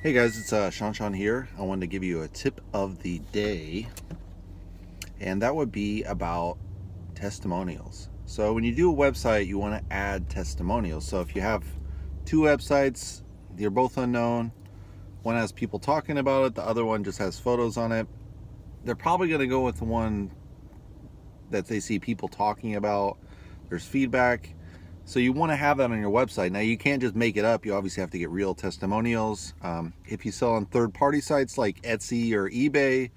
Hey guys, it's shawnshawn here. I wanted to give you a tip of the day, and that would be about testimonials. So when you do a website, you want to add testimonials. So if you have two websites, they're both unknown. One has people talking about it, the other one just has photos on it. They're probably going to go with the one that they see people talking about. There's feedback. So you want to have that on your website. Now you can't just make it up. You obviously have to get real testimonials. If you sell on third-party sites like Etsy or eBay,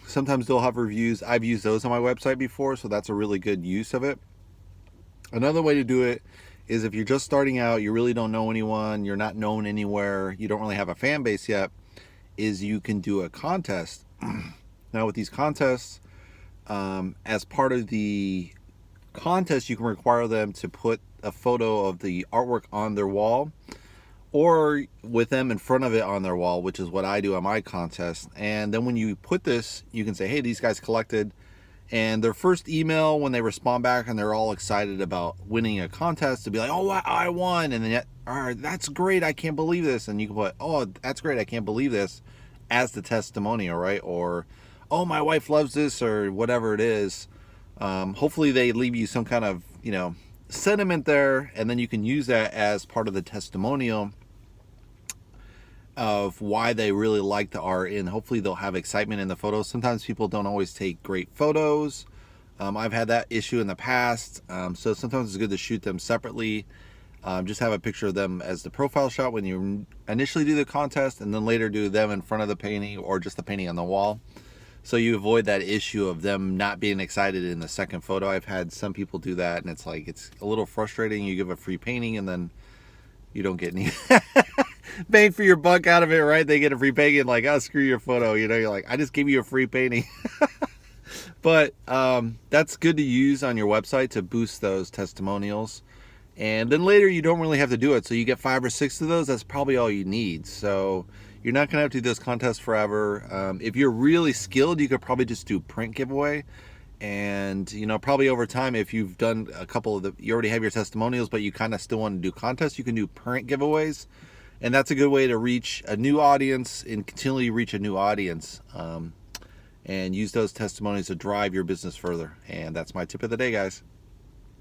sometimes they'll have reviews. I've used those on my website before, so that's a really good use of it. Another way to do it is if you're just starting out, you really don't know anyone, you're not known anywhere, you don't really have a fan base yet, is you can do a contest. Now with these contests, as part of the contest, you can require them to put a photo of the artwork on their wall or with them in front of it on their wall, which is what I do on my contest. And then when you put this, you can say, hey, these guys collected. And their first email, when they respond back and they're all excited about winning a contest, to be like, oh, I won. And then, all right, that's great, I can't believe this. And you can put, oh, that's great, I can't believe this, as the testimonial, right? Or, oh, my wife loves this, or whatever it is. Hopefully they leave you some kind of, sentiment there, and then you can use that as part of the testimonial of why they really like the art, and hopefully they'll have excitement in the photos. Sometimes people don't always take great photos. I've had that issue in the past, so sometimes it's good to shoot them separately. Just have a picture of them as the profile shot when you initially do the contest, and then later do them in front of the painting or just the painting on the wall. So you avoid that issue of them not being excited in the second photo. I've had some people do that, and it's a little frustrating. You give a free painting and then you don't get any bang for your buck out of it, right? They get a free painting and like, oh, screw your photo. You're like, I just gave you a free painting. But that's good to use on your website to boost those testimonials. And then later you don't really have to do it. So you get 5 or 6 of those, that's probably all you need. So you're not going to have to do this contest forever. If you're really skilled, you could probably just do print giveaway. And, probably over time, if you've done a couple of you already have your testimonials, but you kind of still want to do contests, you can do print giveaways. And that's a good way to reach a new audience and continually reach a new audience. And use those testimonials to drive your business further. And that's my tip of the day, guys.